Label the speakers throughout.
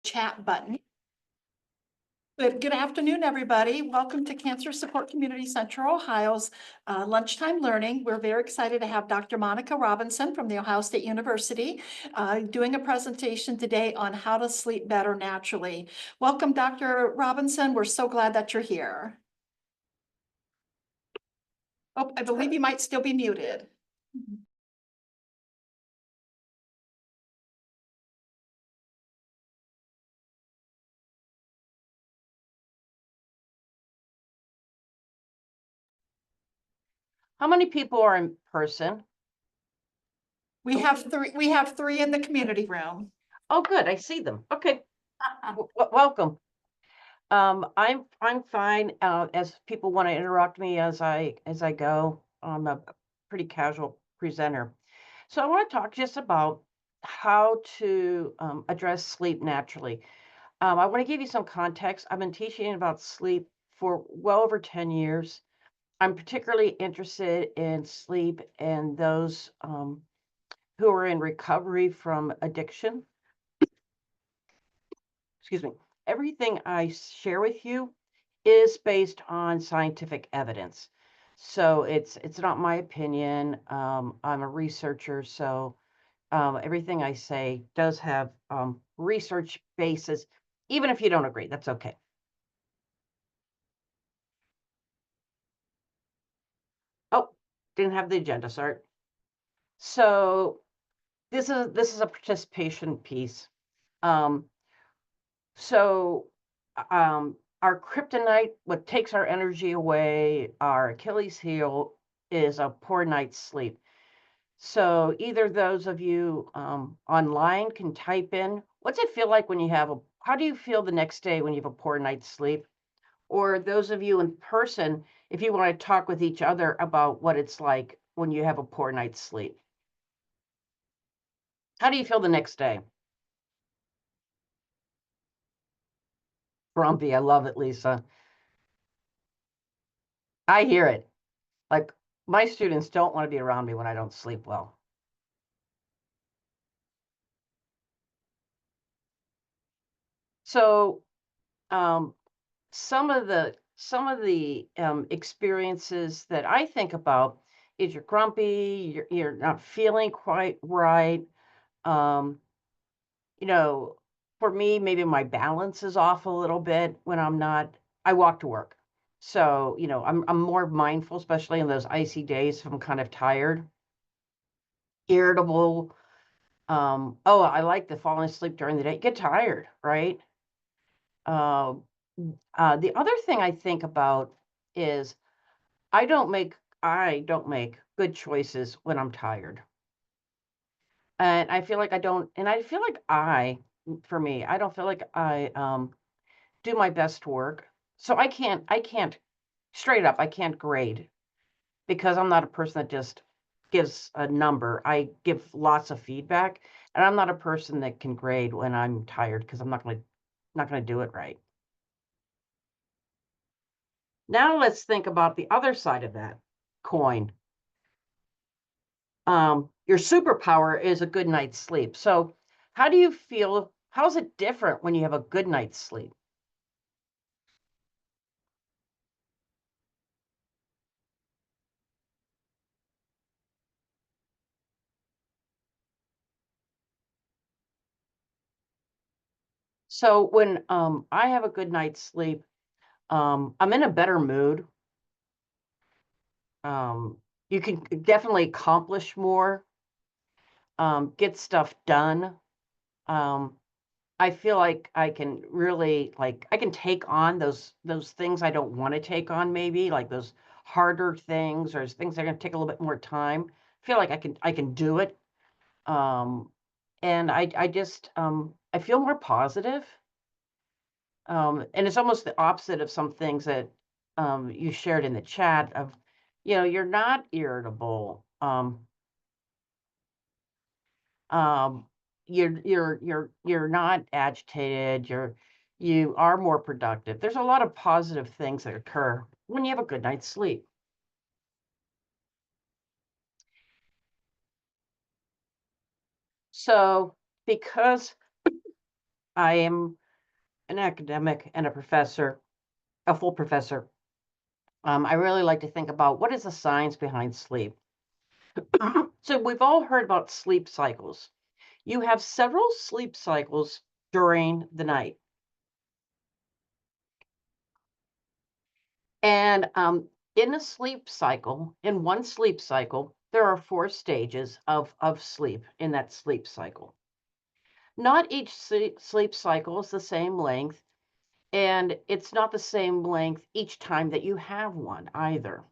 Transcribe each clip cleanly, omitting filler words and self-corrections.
Speaker 1: chat button. Good afternoon, everybody. Welcome to Cancer Support Community Central Ohio's Lunchtime Learning. We're very excited to have Dr. Monica Robinson from The Ohio State University doing a presentation today on how to sleep better naturally. Welcome, Dr. Robinson. We're so glad that you're here. Oh, I believe you might still be muted.
Speaker 2: How many people are in person?
Speaker 1: We have three in the community room.
Speaker 2: Oh, good. I see them. Okay. Welcome. I'm fine. As people want to interrupt me as I go, I'm a pretty casual presenter. So I want to talk just about how to address sleep naturally. I want to give you some context. I've been teaching about sleep for well over 10 years. I'm particularly interested in sleep and those who are in recovery from addiction. Excuse me. Everything I share with you is based on scientific evidence. So it's not my opinion. I'm a researcher, so everything I say does have research basis. Even if you don't agree, that's okay. Oh, didn't have the agenda, sorry. So this is a participation piece. Um, So, our kryptonite, what takes our energy away, our Achilles heel is a poor night's sleep. So, either those of you online can type in, what's it feel like when you have how do you feel the next day when you have a poor night's sleep? Or those of you in person, if you want to talk with each other about what it's like when you have a poor night's sleep. How do you feel the next day? Grumpy. I love it, Lisa. I hear it. Like, my students don't want to be around me when I don't sleep well. So, um, some of the experiences that I think about is you're grumpy, you're not feeling quite right. Um, you know, for me, maybe my balance is off a little bit when I'm not. I walk to work, so I'm more mindful, especially in those icy days if I'm kind of tired, irritable. Oh, I like the falling asleep during the day. Get tired, right? Uh, the other thing I think about is I don't make good choices when I'm tired. And I feel like I don't and I feel like for me, I don't feel like I do my best work. So I can't straight up, I can't grade because I'm not a person that just gives a number. I give lots of feedback, and I'm not a person that can grade when I'm tired because I'm not gonna do it right. Now let's think about the other side of that coin. Your superpower is a good night's sleep. So how do you feel? How's it different when you have a good night's sleep? So when I have a good night's sleep, I'm in a better mood. Um, you can definitely accomplish more, get stuff done. Um, I feel like I can really I can take on those things I don't want to take on, maybe like those harder things or things that are going to take a little bit more time. I feel like I can do it. Um, and I just I feel more positive. And it's almost the opposite of some things that you shared in the chat of, you're not irritable. Um, you're not agitated. You are more productive. There's a lot of positive things that occur when you have a good night's sleep. So because I am an academic and a professor, a full professor. I really like to think about what is the science behind sleep. So we've all heard about sleep cycles. You have several sleep cycles during the night. And in a sleep cycle, in one sleep cycle, there are four stages of sleep in that sleep cycle. Not each sleep cycle is the same length, and it's not the same length each time that you have one either.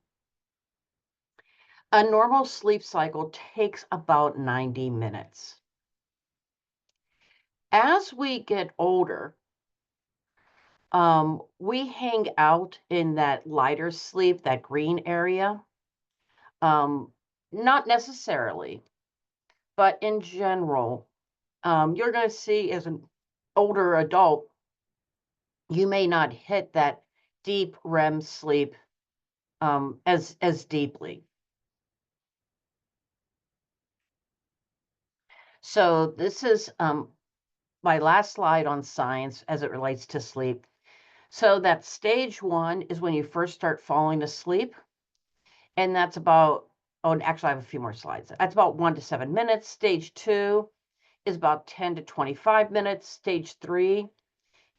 Speaker 2: A normal sleep cycle takes about 90 minutes. As we get older, we hang out in that lighter sleep, that green area. Um, Not necessarily, but in general, you're going to see as an older adult, you may not hit that deep REM sleep as deeply. So this is my last slide on science as it relates to sleep. So that stage one is when you first start falling asleep, and that's about, oh, and actually I have a few more slides. That's about 1 to 7 minutes. Stage two is about 10 to 25 minutes. Stage three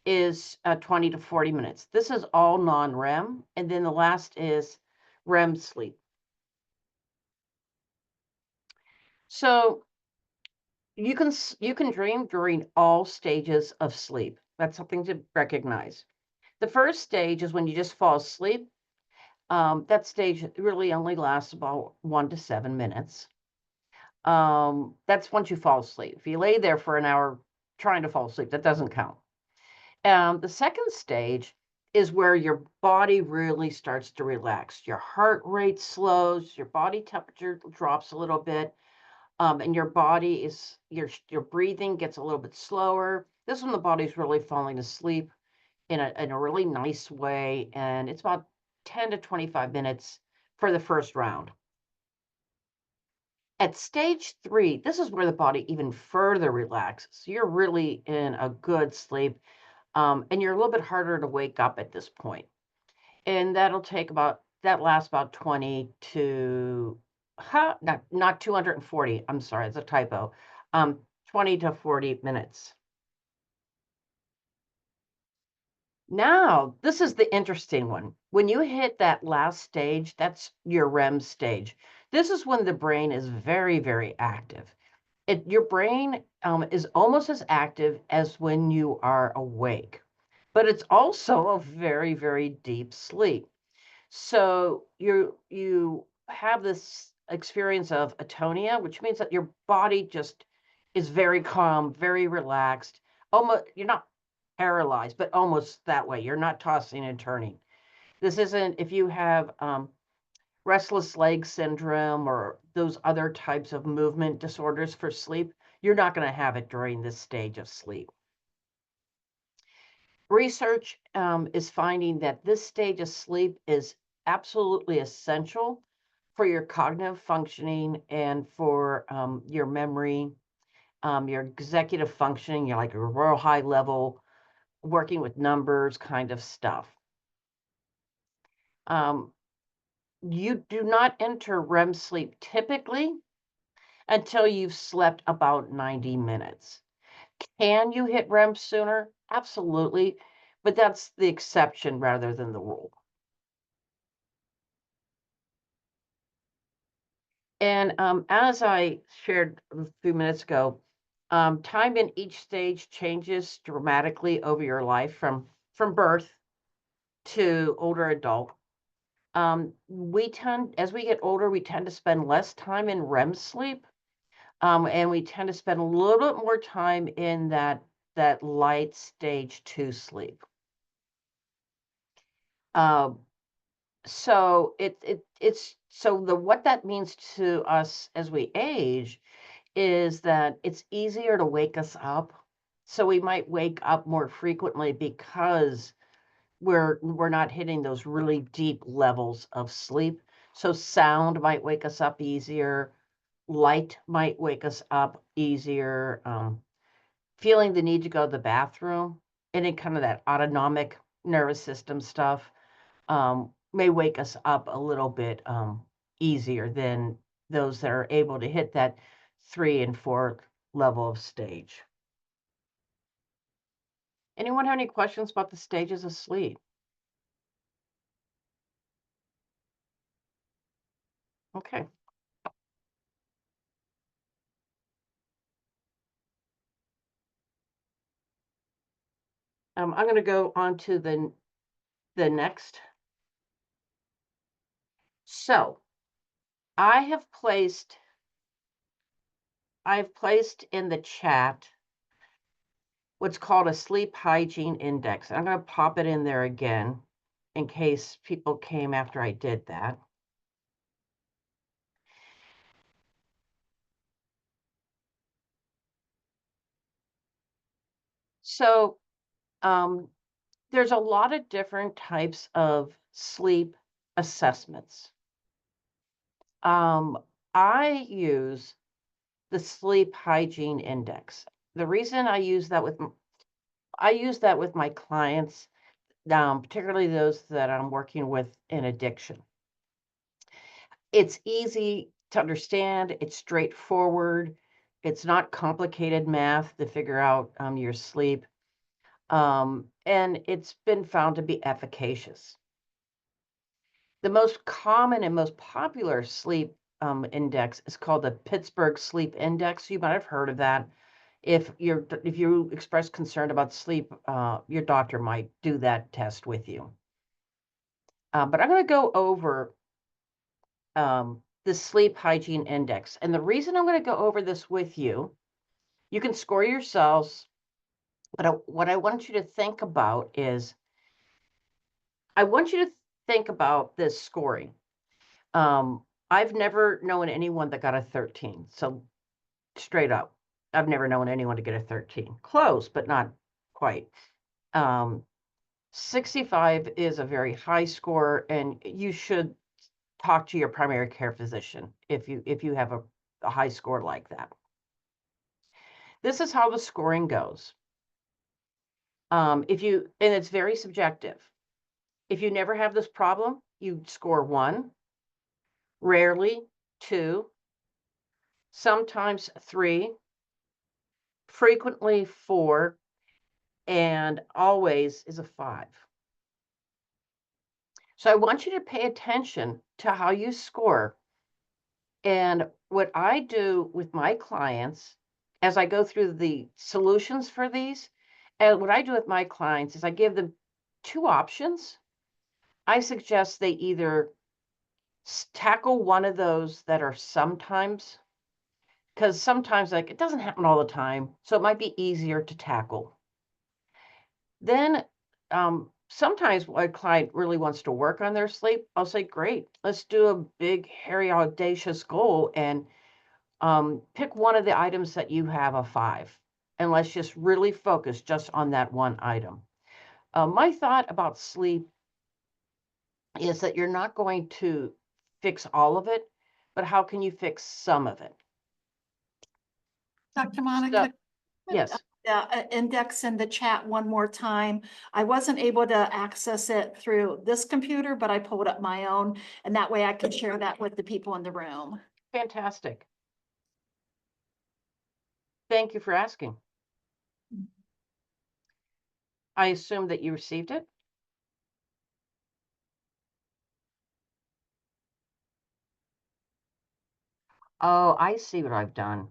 Speaker 2: is 20 to 40 minutes. This is all non-REM. And then the last is REM sleep. So you can dream during all stages of sleep. That's something to recognize. The first stage is when you just fall asleep. That stage really only lasts about 1 to 7 minutes. That's once you fall asleep. If you lay there for an hour trying to fall asleep, that doesn't count. The second stage is where your body really starts to relax. Your heart rate slows, your body temperature drops a little bit, and your body is your breathing gets a little bit slower. This is when the body's really falling asleep in a really nice way, and it's about 10 to 25 minutes for the first round. At stage three, this is where the body even further relaxes. You're really in a good sleep, and you're a little bit harder to wake up at this point. And that lasts about 20 to, not 240. I'm sorry, it's a typo. 20 to 40 minutes. Now, this is the interesting one. When you hit that last stage, that's your REM stage. This is when the brain is very, very active. Your brain is almost as active as when you are awake, but it's also a very, very deep sleep. So you have this experience of atonia, which means that your body just is very calm, very relaxed. Almost you're not paralyzed, but almost that way. You're not tossing and turning. This isn't if you have restless leg syndrome or those other types of movement disorders for sleep, you're not going to have it during this stage of sleep. Research is finding that this stage of sleep is absolutely essential for your cognitive functioning and for your memory, your executive functioning, you're like a real high level, working with numbers kind of stuff. Um, you do not enter REM sleep typically until you've slept about 90 minutes. Can you hit REM sooner? Absolutely, but that's the exception rather than the rule. And as I shared a few minutes ago, time in each stage changes dramatically over your life from birth to older adult. As we get older, we tend to spend less time in REM sleep, and we tend to spend a little bit more time in that light stage two sleep. Uh, so it's so the what that means to us as we age is that it's easier to wake us up. So we might wake up more frequently because we're not hitting those really deep levels of sleep. So sound might wake us up easier, light might wake us up easier. feeling the need to go to the bathroom, any kind of that autonomic nervous system stuff, may wake us up a little bit easier than those that are able to hit that 3 and 4 level of stage. Anyone have any questions about the stages of sleep? Okay. I'm going to go on to the next. So I've placed in the chat what's called a sleep hygiene index. I'm going to pop it in there again in case people came after I did that. So there's a lot of different types of sleep assessments. Um, I use the sleep hygiene index. The reason I use that with my clients, particularly those that I'm working with in addiction. It's easy to understand, it's straightforward, it's not complicated math to figure out your sleep, and it's been found to be efficacious. The most common and most popular sleep index is called the Pittsburgh Sleep Index. You might have heard of that. If you express concern about sleep, your doctor might do that test with you. But I'm going to go over the sleep hygiene index, and the reason I'm going to go over this with you, you can score yourselves. But what I want you to think about is, I want you to think about this scoring. I've never known anyone that got a 13. So straight up, I've never known anyone to get a 13. Close, but not quite. 65 is a very high score, and you should talk to your primary care physician if you have a high score like that. This is how the scoring goes. And it's very subjective. If you never have this problem, you score 1, rarely 2, sometimes 3, frequently 4, and always is a 5. So I want you to pay attention to how you score. And what I do with my clients as I go through the solutions for these, and what I do with my clients is I give them 2 options. I suggest they either tackle one of those that are sometimes, because sometimes, like, it doesn't happen all the time, so it might be easier to tackle. Then, sometimes when a client really wants to work on their sleep, I'll say, great, let's do a big, hairy, audacious goal and pick one of the items that you have a 5, and let's just really focus just on that one item. My thought about sleep is that you're not going to fix all of it, but how can you fix some of it?
Speaker 1: Dr.
Speaker 2: So,
Speaker 1: Monica,
Speaker 2: yes.
Speaker 1: index in the chat one more time. I wasn't able to access it through this computer, but I pulled up my own, and that way I could share that with the people in the room.
Speaker 2: Fantastic. Thank you for asking. I assume that you received it. Oh, I see what I've done.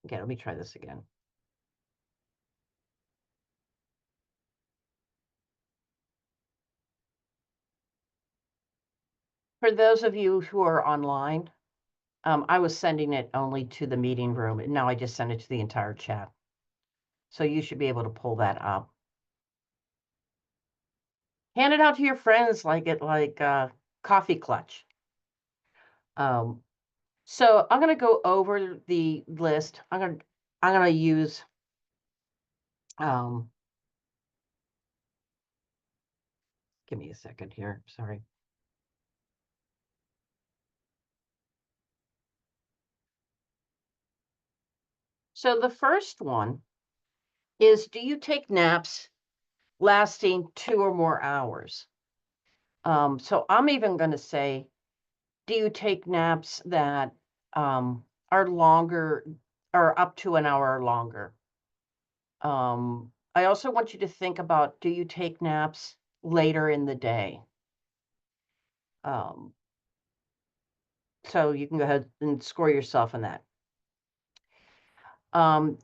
Speaker 2: Okay, let me try this again. For those of you who are online, I was sending it only to the meeting room, and now I just send it to the entire chat. So you should be able to pull that up. Hand it out to your friends like coffee clutch. So I'm gonna go over the list. I'm gonna use um give me a second here. Sorry. So the first one is, do you take naps lasting 2 or more hours? So I'm even gonna say, do you take naps that, are longer or up to an hour or longer? I also want you to think about, do you take naps later in the day? Um, so you can go ahead and score yourself on that.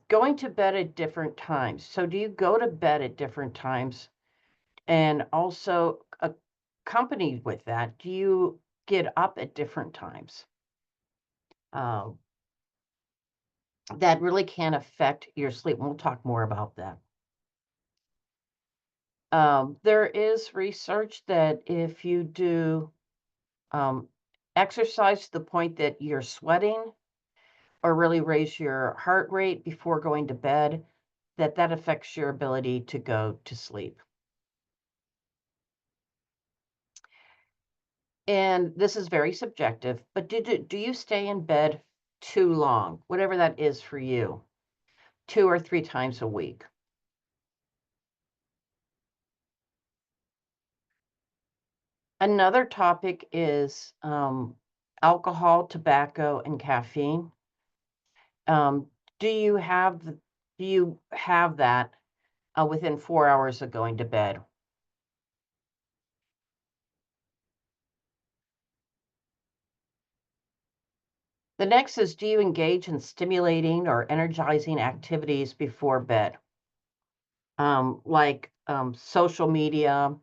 Speaker 2: Going to bed at different times. So do you go to bed at different times? And also accompanied with that, do you get up at different times? Um, that really can affect your sleep. We'll talk more about that. There is research that if you do um, exercise to the point that you're sweating or really raise your heart rate before going to bed, that affects your ability to go to sleep. And this is very subjective, but do you stay in bed too long, whatever that is for you, 2 or 3 times a week? Another topic is alcohol, tobacco, and caffeine. Um, do you have do you have that within 4 hours of going to bed? The next is, do you engage in stimulating or energizing activities before bed? Like social media.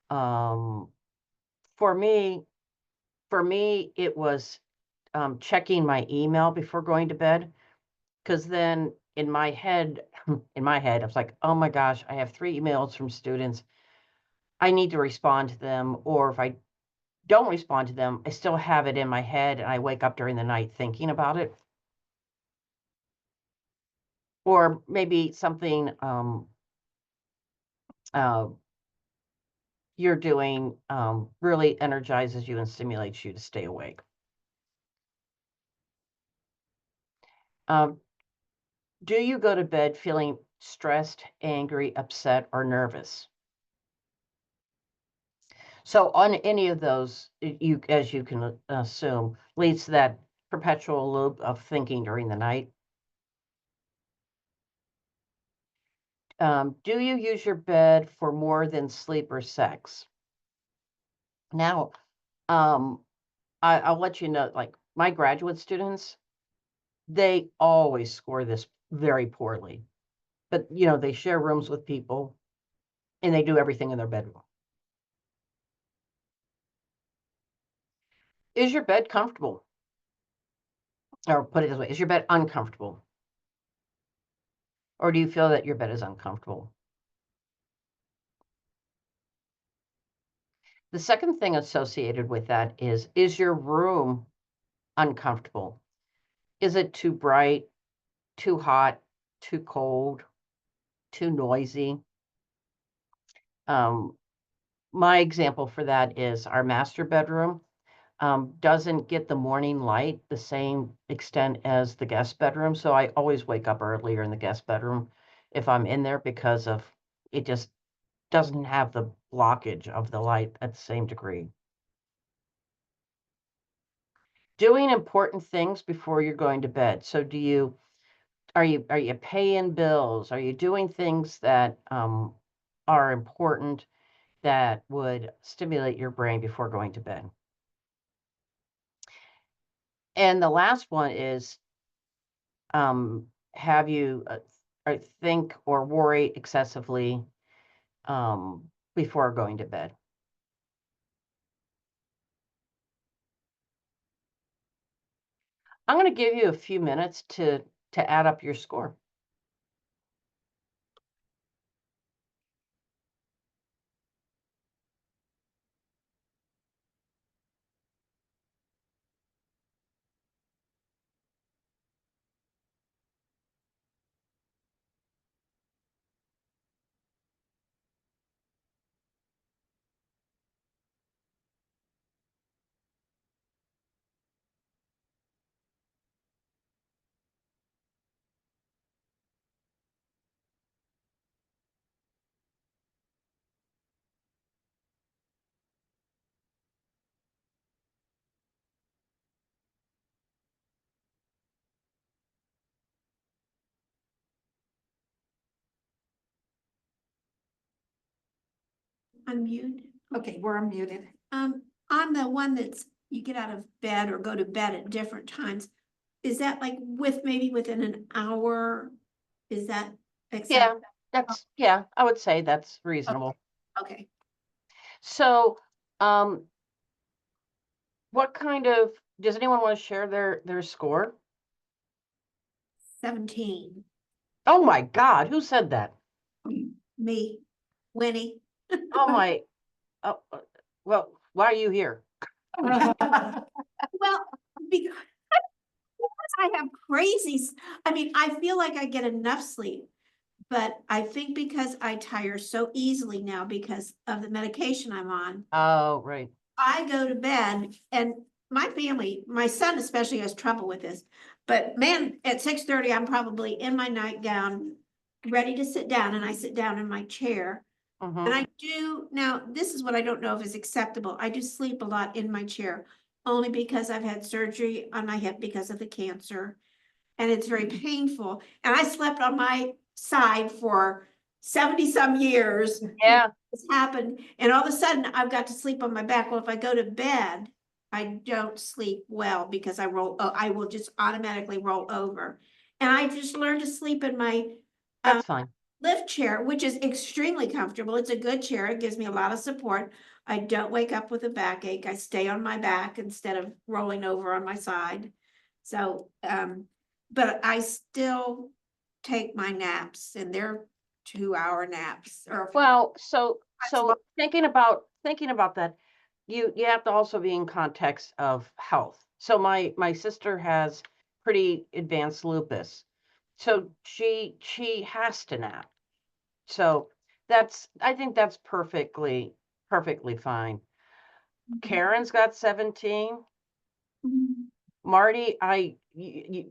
Speaker 2: Um, for me, it was checking my email before going to bed, because then in my head, I was like, oh my gosh, I have 3 emails from students. I need to respond to them, or if I don't respond to them, I still have it in my head and I wake up during the night thinking about it. Or maybe something uh, you're doing really energizes you and stimulates you to stay awake. Um, do you go to bed feeling stressed, angry, upset, or nervous? So on any of those, you, as you can assume, leads to that perpetual loop of thinking during the night. Do you use your bed for more than sleep or sex? Now, um, I'll let you know, like my graduate students, they always score this very poorly. But they share rooms with people and they do everything in their bedroom. Is your bed comfortable? Or put it this way, is your bed uncomfortable? Or do you feel that your bed is uncomfortable? The second thing associated with that is your room uncomfortable? Is it too bright, too hot, too cold, too noisy? Um, my example for that is our master bedroom doesn't get the morning light the same extent as the guest bedroom. So I always wake up earlier in the guest bedroom if I'm in there because of it just doesn't have the blockage of the light at the same degree. Doing important things before you're going to bed. So are you paying bills? Are you doing things that are important that would stimulate your brain before going to bed? And the last one is, have you or think or worry excessively before going to bed? I'm going to give you a few minutes to add up your score.
Speaker 3: unmute.
Speaker 1: Okay, we're unmuted.
Speaker 3: On the one that's, you get out of bed or go to bed at different times, is that like maybe within an hour? Is that
Speaker 2: Yeah,
Speaker 3: acceptable?
Speaker 2: yeah, I would say that's reasonable.
Speaker 3: Okay,
Speaker 2: So, um, what kind of, does anyone want to share their score?
Speaker 3: 17.
Speaker 2: Oh my God, who said that?
Speaker 3: Me, Winnie.
Speaker 2: Oh my, oh, well, why are you here?
Speaker 3: Well, because I have I mean, I feel like I get enough sleep, but I think because I tire so easily now because of the medication I'm on,
Speaker 2: Oh, right.
Speaker 3: I go to bed and my family, my son especially has trouble with this. But man, at 6:30, I'm probably in my nightgown, ready to sit down, and I sit down in my chair. And
Speaker 2: Mm-hmm.
Speaker 3: I do, now, this is what I don't know if is acceptable. I do sleep a lot in my chair, only because I've had surgery on my hip because of the cancer. And it's very painful. And I slept on my side for 70 some years.
Speaker 2: Yeah,
Speaker 3: It's happened, and all of a sudden I've got to sleep on my back. Well, if I go to bed, I don't sleep well because I will just automatically roll over. And I just learned to sleep in my
Speaker 2: that's fine.
Speaker 3: lift chair, which is extremely comfortable. It's a good chair. It gives me a lot of support. I don't wake up with a backache. I stay on my back instead of rolling over on my side. So, but I still take my naps, and they're 2-hour naps or
Speaker 2: Well,
Speaker 3: that's long.
Speaker 2: thinking about that, you have to also be in context of health. So my sister has pretty advanced lupus. So she has to nap. So I think that's perfectly fine. Karen's got 17.
Speaker 3: Mhm.
Speaker 2: Marty,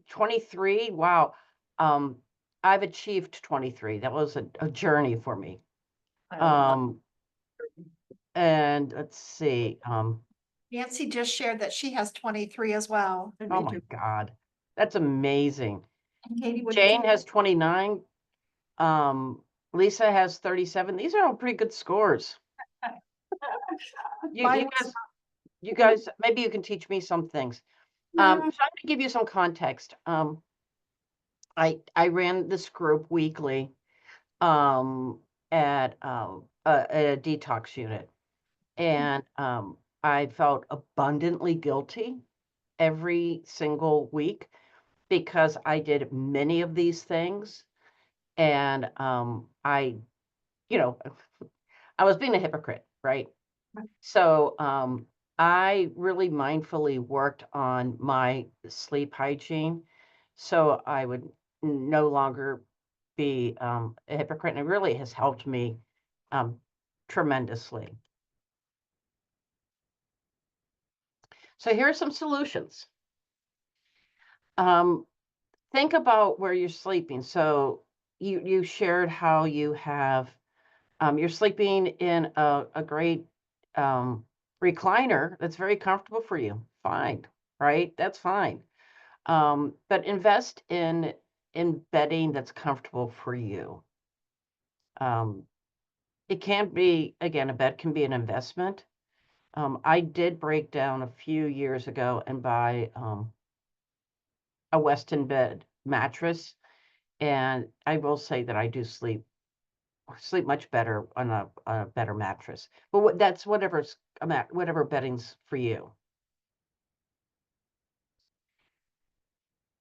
Speaker 2: 23. Wow. Um, I've achieved 23. That was a journey for me. Um, and let's see.
Speaker 1: Nancy just shared that she has 23 as well.
Speaker 2: Oh my God, that's amazing.
Speaker 1: And Katie, what did you?
Speaker 2: Jane has 29. Um, Lisa has 37. These are all pretty good scores. You,
Speaker 1: Mine
Speaker 2: you
Speaker 1: was
Speaker 2: guys, you guys, maybe you can teach me some things. So I'm going to give you some context. I ran this group weekly um, at a detox unit, and I felt abundantly guilty every single week because I did many of these things, and you know, I was being a hypocrite, right? So I really mindfully worked on my sleep hygiene, so I would no longer be a hypocrite, and it really has helped me um, tremendously. So here are some solutions. Um, think about where you're sleeping. So you shared how you have you're sleeping in a great recliner that's very comfortable for you. Fine, right? That's fine. But invest in bedding that's comfortable for you. Um, it can be, again, a bed can be an investment. I did break down a few years ago and buy a Weston bed mattress, and I will say that I do sleep much better on a better mattress. But that's whatever bedding's for you.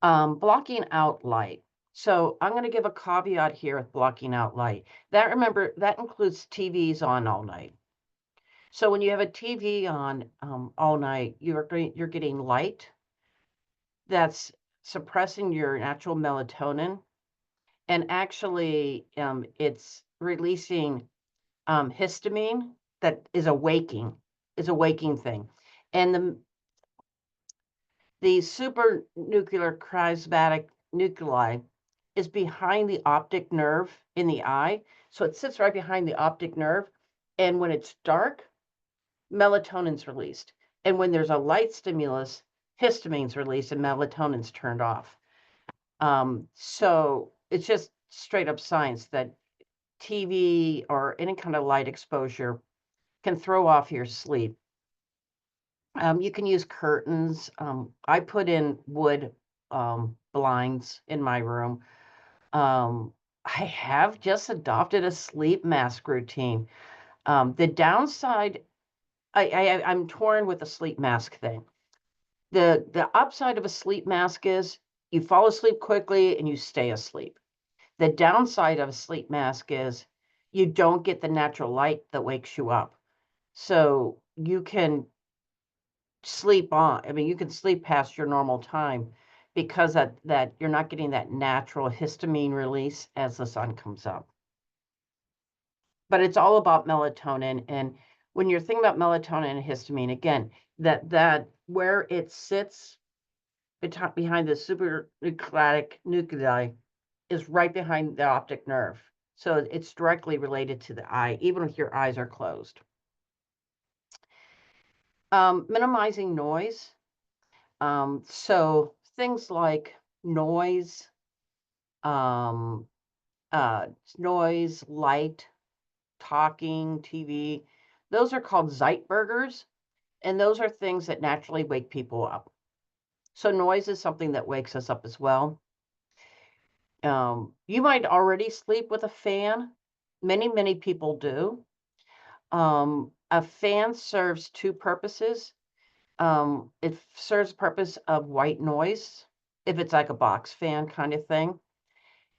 Speaker 2: Blocking out light. So I'm going to give a caveat here with blocking out light. Remember, that includes TVs on all night. So when you have a TV on all night, you're getting light that's suppressing your natural melatonin, and actually it's releasing histamine that is a waking thing. And the supernuclear chiasmatic nuclei is behind the optic nerve in the eye. So it sits right behind the optic nerve. And when it's dark, melatonin's released. And when there's a light stimulus, histamine's released and melatonin's turned off. So it's just straight up science that TV or any kind of light exposure can throw off your sleep. You can use curtains. I put in wood blinds in my room. I have just adopted a sleep mask routine. The downside, I'm torn with the sleep mask thing. The upside of a sleep mask is you fall asleep quickly and you stay asleep. The downside of a sleep mask is you don't get the natural light that wakes you up. So you can sleep on. I mean, you can sleep past your normal time because that you're not getting that natural histamine release as the sun comes up. But it's all about melatonin. And when you're thinking about melatonin and histamine, again, that where it sits behind the supranucleatic nuclei is right behind the optic nerve. So it's directly related to the eye, even if your eyes are closed. Minimizing noise. So things like noise, um, noise, light, talking, TV, those are called Zeitbergers, and those are things that naturally wake people up. So noise is something that wakes us up as well. You might already sleep with a fan. Many people do. A fan serves two purposes. It serves the purpose of white noise, if it's like a box fan kind of thing.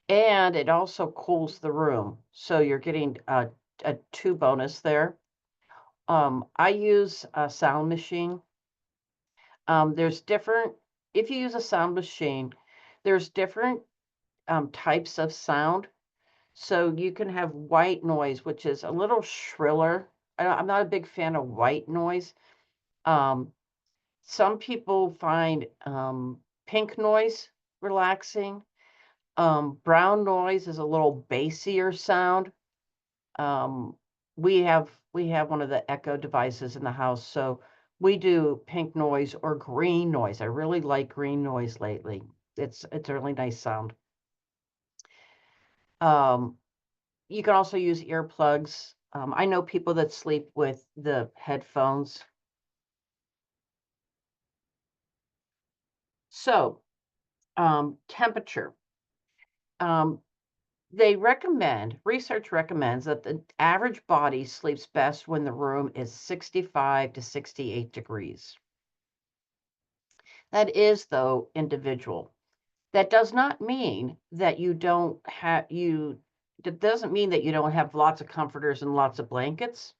Speaker 2: And it also cools the room. So you're getting a two bonus there. I use a sound machine. There's different, if you use a sound machine, there's different types of sound. So you can have white noise, which is a little shriller. I'm not a big fan of white noise. Some people find pink noise relaxing. Brown noise is a little bassier sound. We have one of the Echo devices in the house, so we do pink noise or green noise. I really like green noise lately. It's a really nice sound. You can also use earplugs. I know people that sleep with the headphones. So, temperature. Research recommends that the average body sleeps best when the room is 65 to 68 degrees. That is, though, individual. That does not mean that you don't have that doesn't mean that you don't have lots of comforters and lots of blankets,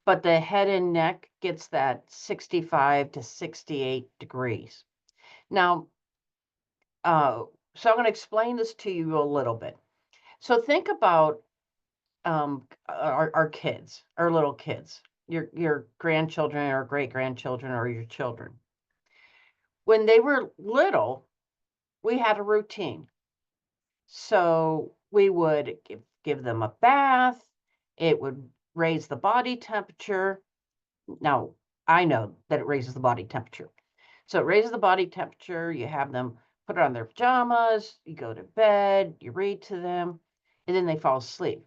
Speaker 2: but the head and neck gets that 65 to 68 degrees. Now, so I'm going to explain this to you a little bit. So think about our kids, our little kids, your grandchildren or great grandchildren or your children. When they were little, we had a routine. So we would give them a bath. It would raise the body temperature. Now, I know that it raises the body temperature. So it raises the body temperature. You have them put on their pajamas. You go to bed. You read to them. And then they fall asleep.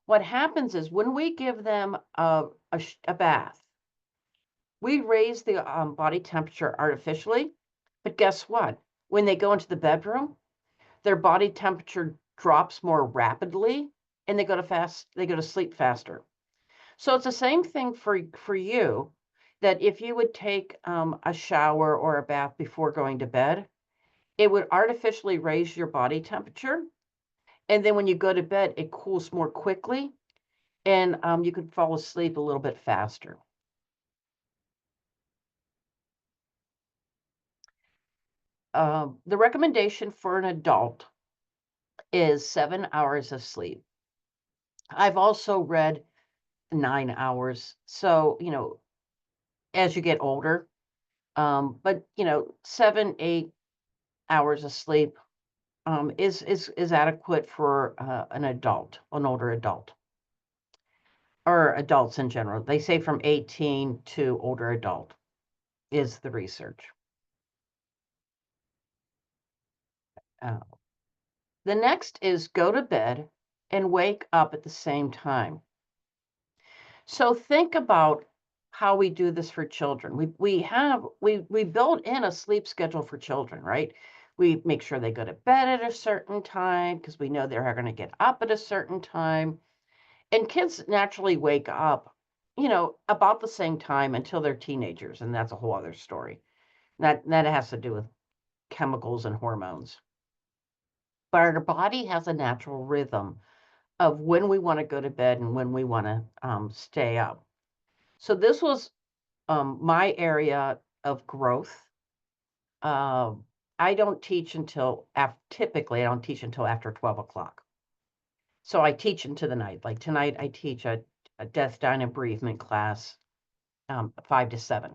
Speaker 2: What happens is when we give them a bath, we raise the body temperature artificially. But guess what? When they go into the bedroom, their body temperature drops more rapidly and they go to sleep faster. So it's the same thing for you, that if you would take a shower or a bath before going to bed, it would artificially raise your body temperature. And then when you go to bed, it cools more quickly and you can fall asleep a little bit faster. The recommendation for an adult is 7 hours of sleep. I've also read 9 hours. So, as you get older, but 7, 8 hours of sleep is adequate for an older adult, or adults in general. They say from 18 to older adult is the research. The next is go to bed and wake up at the same time. So think about how we do this for children. We build in a sleep schedule for children, right? We make sure they go to bed at a certain time because we know they're going to get up at a certain time. And kids naturally wake up, about the same time until they're teenagers, and that's a whole other story. That has to do with chemicals and hormones. But our body has a natural rhythm of when we want to go to bed and when we want to stay up. So this was my area of growth. I don't teach until typically I don't teach until after 12 o'clock. So I teach into the night. Like tonight, I teach a death, dying, and bereavement class, 5 to 7.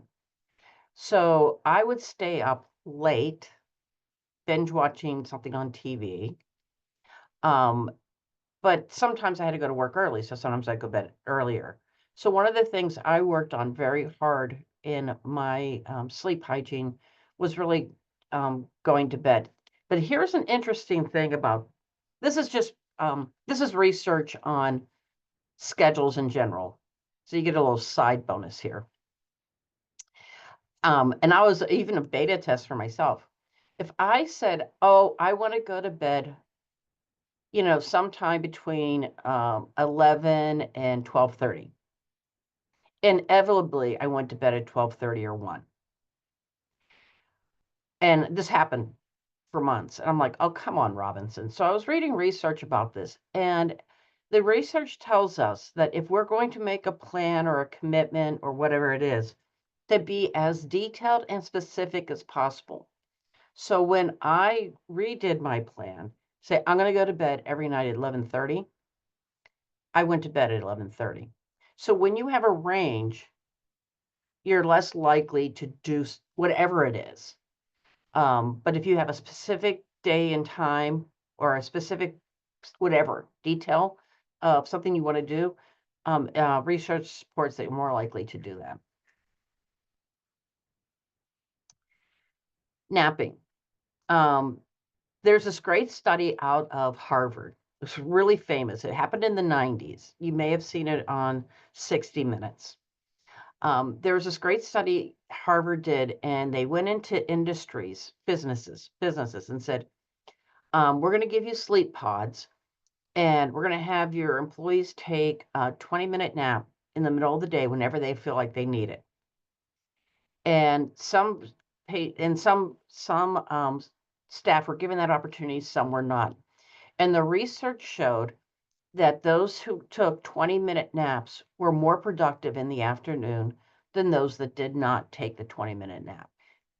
Speaker 2: So I would stay up late, binge watching something on TV. But sometimes I had to go to work early, so sometimes I go to bed earlier. So one of the things I worked on very hard in my sleep hygiene was really going to bed. But here's an interesting thing about this is just this is research on schedules in general. So you get a little side bonus here. And I was even a beta test for myself. If I said, oh, I want to go to bed sometime between 11 and 12:30. Inevitably, I went to bed at 12:30 or 1. And this happened for months. And I'm like, oh, come on, Robinson. So I was reading research about this. And the research tells us that if we're going to make a plan or a commitment or whatever it is, to be as detailed and specific as possible. So when I redid my plan, say I'm going to go to bed every night at 11:30, I went to bed at 11:30. So when you have a range, you're less likely to do whatever it is. But if you have a specific day and time or a specific whatever detail of something you want to do, research supports that you're more likely to do that. Napping. There's this great study out of Harvard. It's really famous. It happened in the 90s. You may have seen it on 60 Minutes. There was this great study Harvard did, and they went into industries, businesses, and said, we're going to give you sleep pods, and we're going to have your employees take a 20-minute nap in the middle of the day whenever they feel like they need it. And some staff were given that opportunity, some were not. And the research showed that those who took 20-minute naps were more productive in the afternoon than those that did not take the 20-minute nap.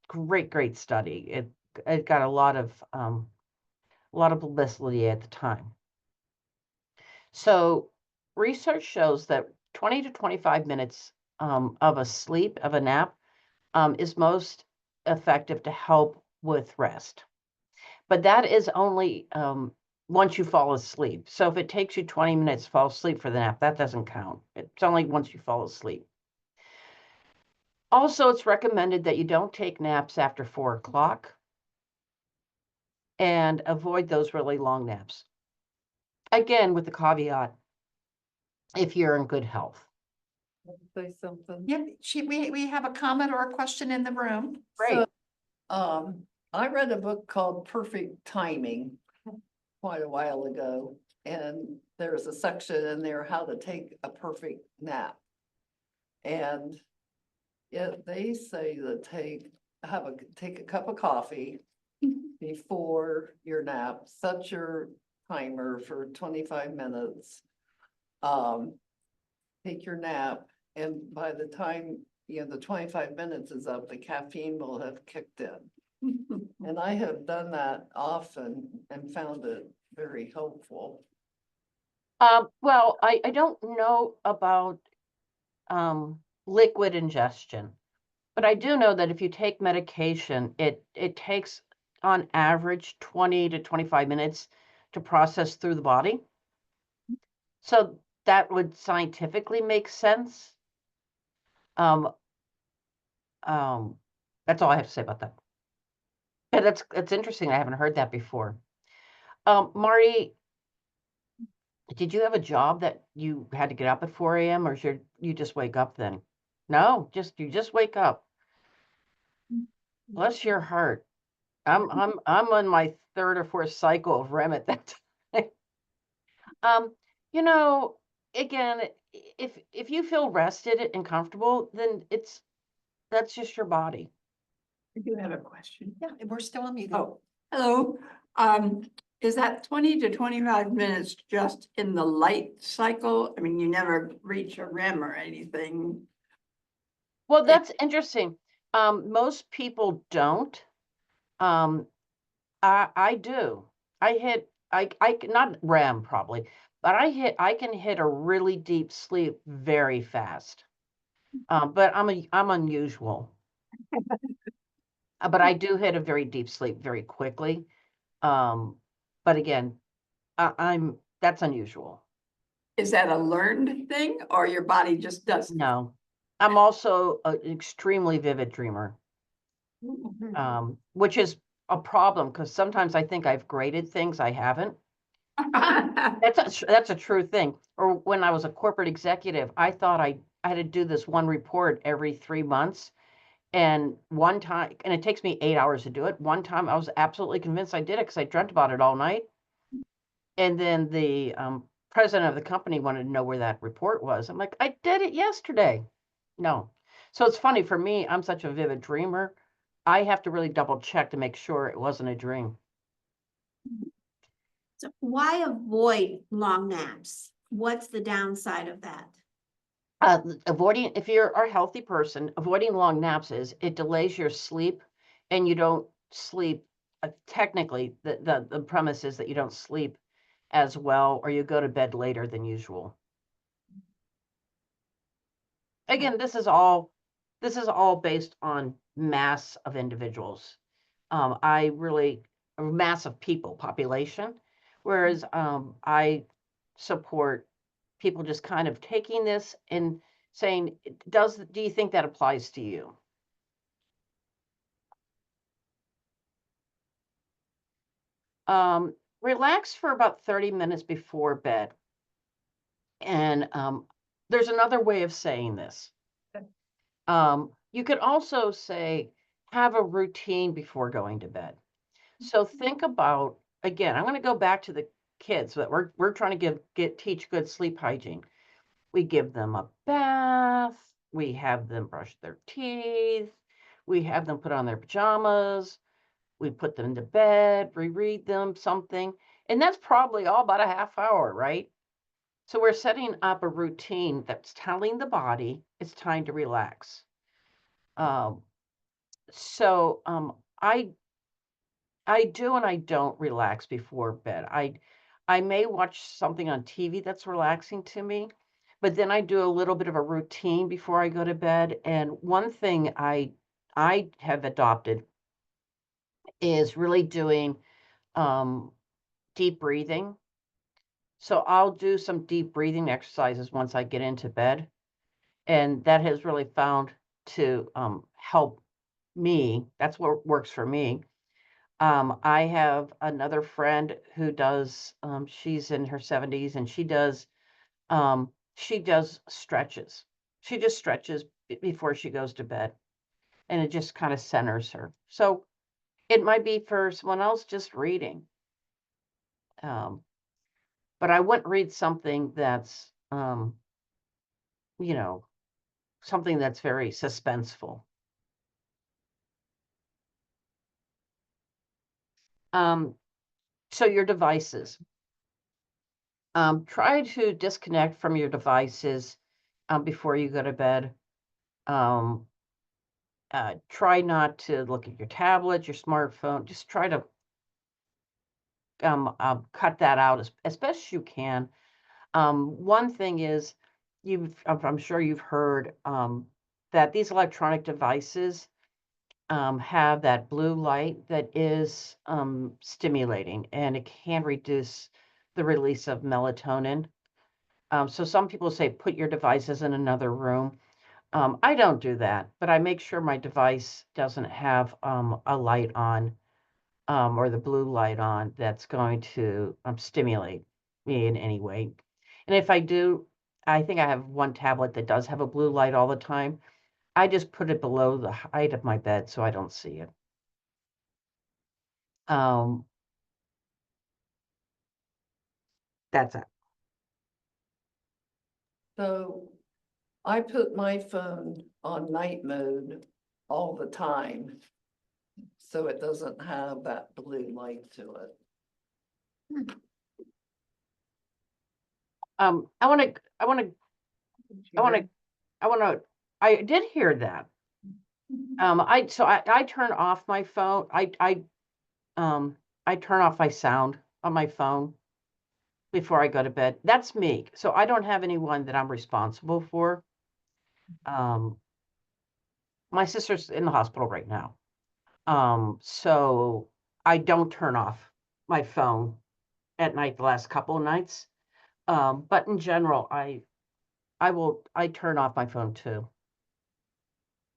Speaker 2: Great study. It got a lot of publicity at the time. So research shows that 20 to 25 minutes of a nap is most effective to help with rest. But that is only once you fall asleep. So if it takes you 20 minutes to fall asleep for the nap, that doesn't count. It's only once you fall asleep. Also, it's recommended that you don't take naps after 4 o'clock and avoid those really long naps. Again, with the caveat, if you're in good health.
Speaker 4: Say something.
Speaker 1: Yeah, we have a comment or a question in the room.
Speaker 2: Great.
Speaker 4: I read a book called Perfect Timing quite a while ago, and there's a section in there how to take a perfect nap. And they say that take a cup of coffee before your nap, set your timer for 25 minutes. Take your nap, and by the time the 25 minutes is up, the caffeine will have kicked in. And I have done that often and found it very helpful.
Speaker 2: Well, I don't know about liquid ingestion, but I do know that if you take medication, it takes on average 20 to 25 minutes to process through the body. So that would scientifically make sense. That's all I have to say about that. But that's interesting. I haven't heard that before. Marty, Did you have a job that you had to get up at 4 a.m. or you just wake up then? No, you just wake up. Bless your heart. I'm on my third or fourth cycle of REM at that time. Um, you know, again, if you feel rested and comfortable, then that's just your body.
Speaker 5: I do have a question.
Speaker 1: Yeah, and we're still on mute.
Speaker 5: Oh, hello. Is that 20 to 25 minutes just in the light cycle? I mean, you never reach a REM or anything.
Speaker 2: Well, that's interesting. Most people don't. I do. Not REM probably, but I can hit a really deep sleep very fast. But I'm unusual. But I do hit a very deep sleep very quickly. But again, that's unusual.
Speaker 5: Is that a learned thing or your body just does?
Speaker 2: No, I'm also an extremely vivid dreamer, which is a problem because sometimes I think I've graded things I haven't. That's a true thing. Or when I was a corporate executive, I thought I had to do this one report every 3 months. And one time, and it takes me 8 hours to do it. One time I was absolutely convinced I did it because I dreamt about it all night. And then the president of the company wanted to know where that report was. I'm like, I did it yesterday. No. So it's funny for me, I'm such a vivid dreamer. I have to really double check to make sure it wasn't a dream.
Speaker 3: So why avoid long naps? What's the downside of that?
Speaker 2: Avoiding, if you're a healthy person, avoiding long naps it delays your sleep and you don't sleep. Technically, the premise is that you don't sleep as well or you go to bed later than usual. Again, this is all based on mass of individuals. I really a mass of people population, whereas I support people just kind of taking this and saying, do you think that applies to you? Relax for about 30 minutes before bed. And there's another way of saying this. You could also say, have a routine before going to bed. So think about, again, I'm going to go back to the kids that we're trying to teach good sleep hygiene. We give them a bath, we have them brush their teeth, we have them put on their pajamas, we put them to bed, reread them something, and that's probably all about a half hour, right? So we're setting up a routine that's telling the body it's time to relax. Um, so I do and I don't relax before bed. I may watch something on TV that's relaxing to me, but then I do a little bit of a routine before I go to bed. And one thing I have adopted is really doing deep breathing. So I'll do some deep breathing exercises once I get into bed, and that has really found to help me. That's what works for me. I have another friend who does, she's in her 70s and she does stretches. She just stretches before she goes to bed and it just kind of centers her. So it might be for someone else just reading. But I wouldn't read something that's, you know, something that's very suspenseful. So your devices. Try to disconnect from your devices before you go to bed. Um, try not to look at your tablet, your smartphone. Just try to cut that out as best as you can. One thing is, I'm sure you've heard that these electronic devices have that blue light that is stimulating, and it can reduce the release of melatonin. So some people say put your devices in another room. I don't do that, but I make sure my device doesn't have a light on or the blue light on that's going to stimulate. me in any way. And if I do, I think I have one tablet that does have a blue light all the time. I just put it below the height of my bed so I don't see it. That's it.
Speaker 4: So I put my phone on night mode all the time. So it doesn't have that blue light to it.
Speaker 2: I did hear that. I turn off my phone. I turn off my sound on my phone before I go to bed. That's me. So I don't have anyone that I'm responsible for. My sister's in the hospital right now. So I don't turn off my phone at night the last couple of nights. But in general, I turn off my phone too.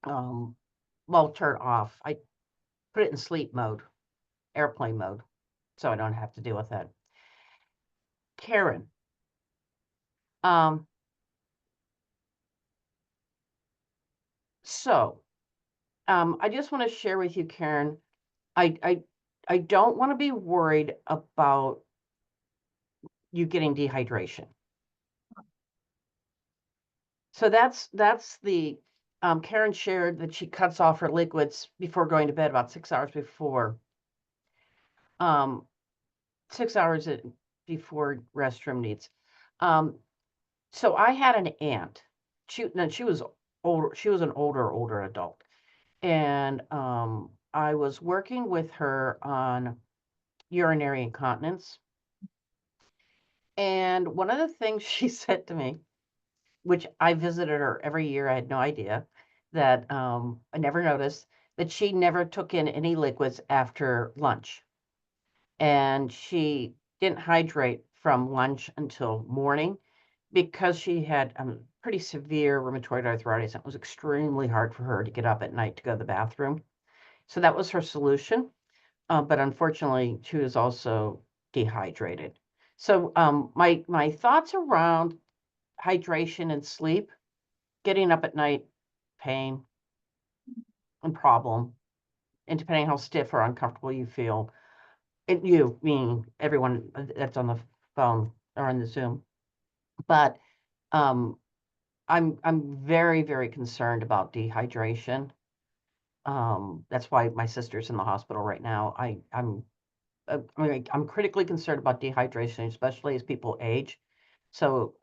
Speaker 2: Well, turn off. I put it in sleep mode, airplane mode, so I don't have to deal with that. Karen, so I just want to share with you, Karen, I don't want to be worried about you getting dehydration. So that's the Karen shared that she cuts off her liquids before going to bed about 6 hours before. 6 hours before restroom needs. So I had an aunt. She was older. She was an older adult, and I was working with her on urinary incontinence. And one of the things she said to me, which I visited her every year, I had no idea that I never noticed that she never took in any liquids after lunch. And she didn't hydrate from lunch until morning because she had pretty severe rheumatoid arthritis. It was extremely hard for her to get up at night to go to the bathroom. So that was her solution. But unfortunately, she was also dehydrated. So my thoughts around hydration and sleep, getting up at night, pain and problem, and depending how stiff or uncomfortable you feel, and you meaning everyone that's on the phone or on the Zoom. But I'm very, very concerned about dehydration. That's why my sister's in the hospital right now. I'm critically concerned about dehydration, especially as people age. So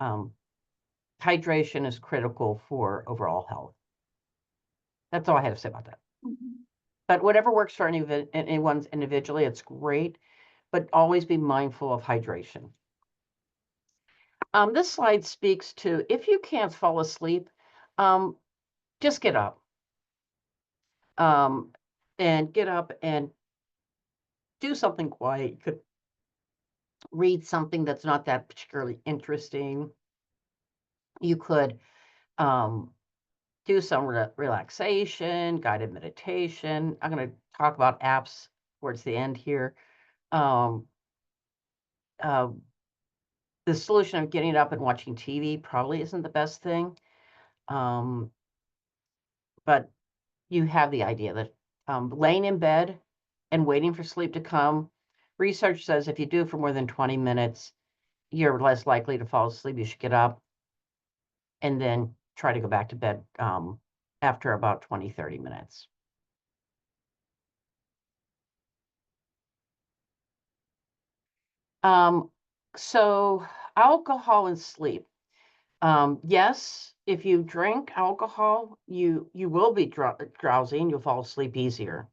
Speaker 2: hydration is critical for overall health. That's all I have to say about that. But whatever works for anyone's individually, it's great. But always be mindful of hydration. This slide speaks to if you can't fall asleep, just get up. And get up and do something quiet. You could read something that's not that particularly interesting. You could do some relaxation, guided meditation. I'm going to talk about apps towards the end here. Um, the solution of getting up and watching TV probably isn't the best thing. But you have the idea that laying in bed and waiting for sleep to come, research says if you do it for more than 20 minutes, you're less likely to fall asleep. You should get up and then try to go back to bed after about 20, 30 minutes. So alcohol and sleep. Yes, if you drink alcohol, you will be drowsy and you'll fall asleep easier.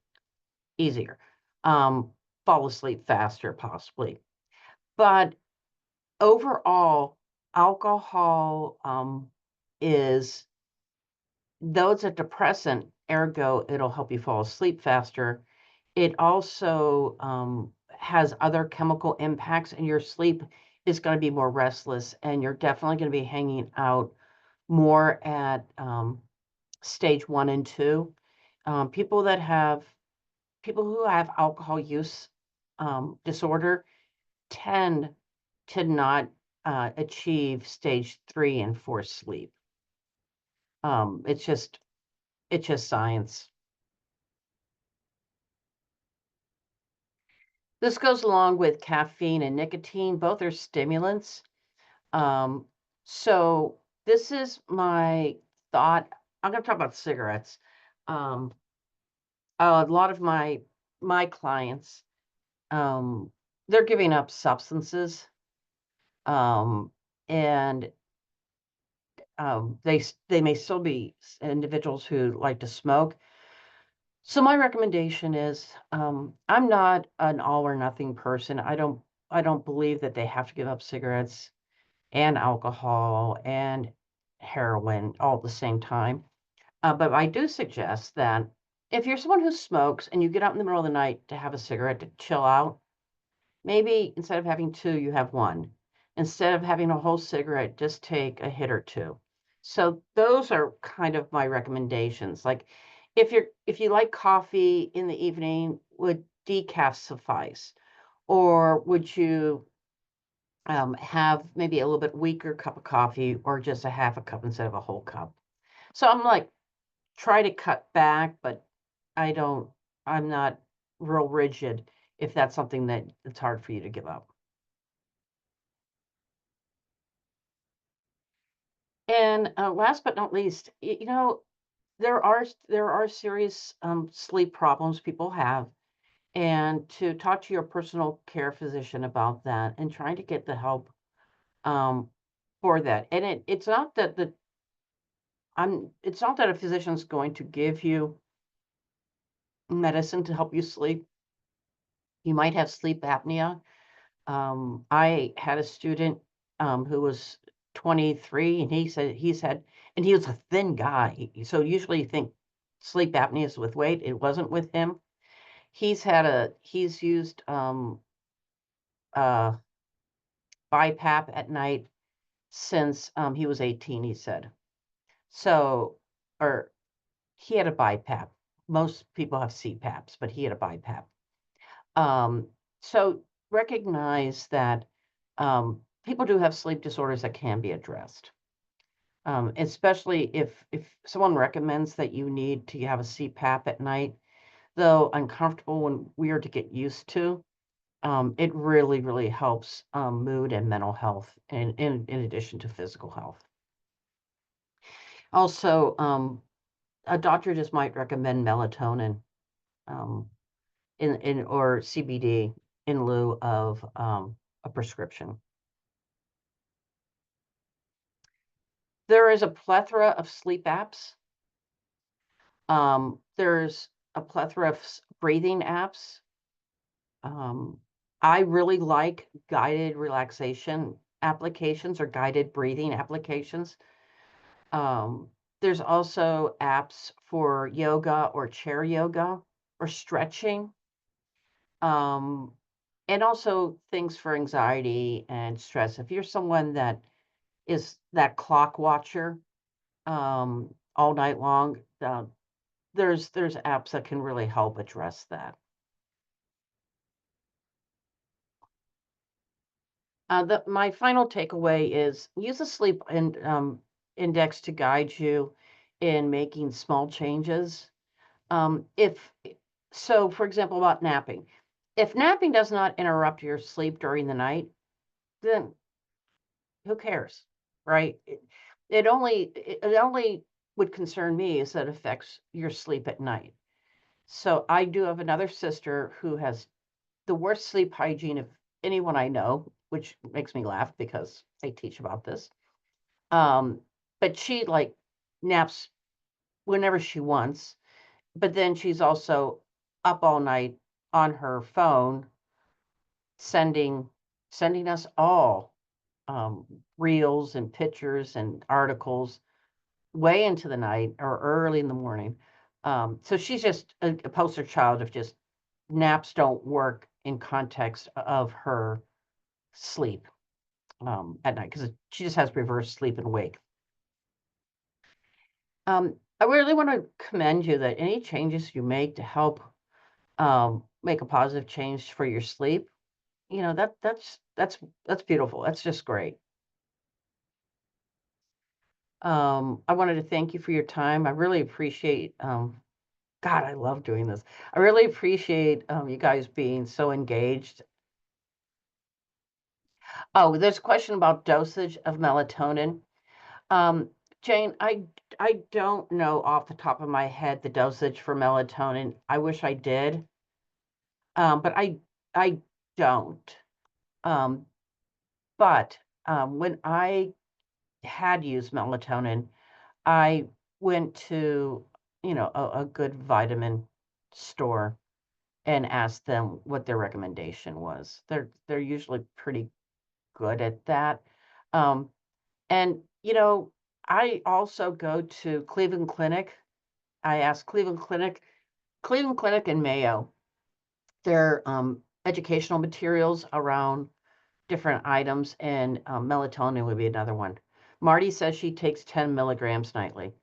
Speaker 2: Fall asleep faster, possibly. But overall, alcohol is, though it's a depressant, ergo, it'll help you fall asleep faster. It also has other chemical impacts, and your sleep is going to be more restless, and you're definitely going to be hanging out more at stage 1 and 2. People who have alcohol use disorder tend to not achieve stage 3 and 4 sleep. It's just science. This goes along with caffeine and nicotine. Both are stimulants. So this is my thought. I'm going to talk about cigarettes. A lot of my clients, they're giving up substances, and they may still be individuals who like to smoke. So my recommendation is, I'm not an all or nothing person. I don't believe that they have to give up cigarettes and alcohol and heroin all at the same time. But I do suggest that if you're someone who smokes and you get out in the middle of the night to have a cigarette to chill out, maybe instead of having two, you have one. Instead of having a whole cigarette, just take a hit or two. So those are kind of my recommendations. Like if you like coffee in the evening, would decaf suffice? Or would you have maybe a little bit weaker cup of coffee or just a half a cup instead of a whole cup? So I'm like, try to cut back, but I'm not real rigid if that's something that it's hard for you to give up. And last but not least, there are serious sleep problems people have, and to talk to your personal care physician about that and trying to get the help um, for that. And it's not that a physician's going to give you medicine to help you sleep. You might have sleep apnea. I had a student who was 23, and he said and he was a thin guy. So usually you think sleep apnea is with weight. It wasn't with him. He's used uh, BiPAP at night since he was 18, he said. So, or he had a BiPAP. Most people have CPAPs, but he had a BiPAP. So recognize that people do have sleep disorders that can be addressed. Especially if someone recommends that you need to have a CPAP at night, though uncomfortable and weird to get used to, it really, really helps mood and mental health, in addition to physical health. Also, a doctor just might recommend melatonin um, in or CBD in lieu of a prescription. There is a plethora of sleep apps. There's a plethora of breathing apps. I really like guided relaxation applications or guided breathing applications. There's also apps for yoga or chair yoga or stretching. And also things for anxiety and stress. If you're someone that is that clock watcher all night long, there's apps that can really help address that. My final takeaway is use a sleep index to guide you in making small changes. If so, for example, about napping. If napping does not interrupt your sleep during the night, then who cares, right? It only would concern me is that it affects your sleep at night. So I do have another sister who has the worst sleep hygiene of anyone I know, which makes me laugh because I teach about this. But she like naps whenever she wants, but then she's also up all night on her phone sending us all um, reels and pictures and articles way into the night or early in the morning. So she's just a poster child of just naps don't work in context of her sleep at night because she just has reverse sleep and wake. I really want to commend you that any changes you make to help make a positive change for your sleep, that's that's beautiful. That's just great. I wanted to thank you for your time. I really appreciate, God, I love doing this. I really appreciate you guys being so engaged. Oh, there's a question about dosage of melatonin. Jane, I don't know off the top of my head the dosage for melatonin. I wish I did. But I don't. Um, but when I had used melatonin, I went to, a good vitamin store and asked them what their recommendation was. They're usually pretty good at that. Um, and I also go to Cleveland Clinic. I asked Cleveland Clinic and Mayo, their educational materials around different items, and melatonin would be another one. Marty says she takes 10 milligrams nightly.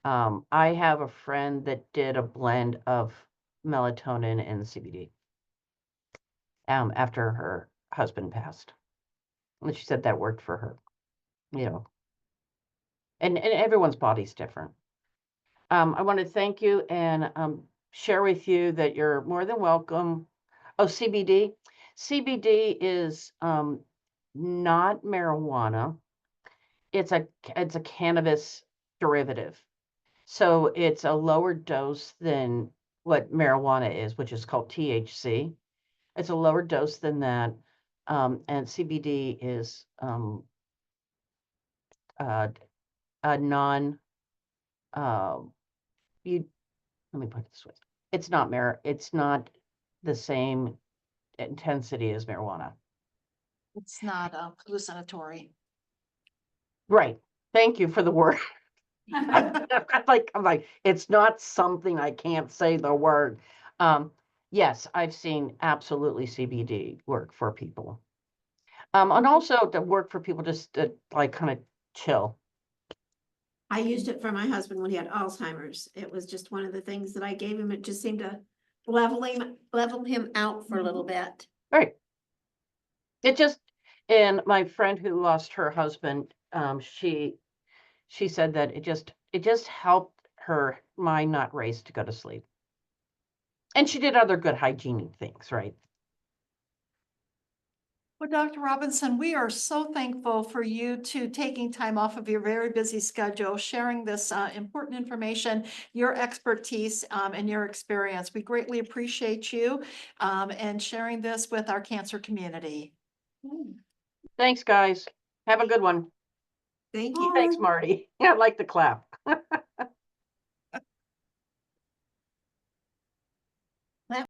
Speaker 2: I have a friend that did a blend of melatonin and CBD after her husband passed. And she said that worked for her, and everyone's body's different. I want to thank you and share with you that you're more than welcome. Oh, CBD. CBD is not marijuana. It's a cannabis derivative. So it's a lower dose than what marijuana is, which is called THC. It's a lower dose than that. And CBD is a non you let me put it this way. It's not the same intensity as marijuana.
Speaker 1: It's not hallucinatory.
Speaker 2: Right. Thank you for the word. I'm like, it's not something I can't say the word. Yes, I've seen absolutely CBD work for people. And also to work for people just to like kind of chill.
Speaker 3: I used it for my husband when he had Alzheimer's. It was just one of the things that I gave him. It just seemed to level him out for a little bit.
Speaker 2: Right. It just, and my friend who lost her husband, she said that it just helped her mind not race to go to sleep. And she did other good hygiene things, right?
Speaker 1: Well, Dr. Robinson, we are so thankful for you taking time off of your very busy schedule, sharing this important information, your expertise, and your experience. We greatly appreciate you and sharing this with our cancer community.
Speaker 2: Thanks, guys. Have a good one.
Speaker 3: Thank you.
Speaker 2: Thanks, Marty. I like the clap.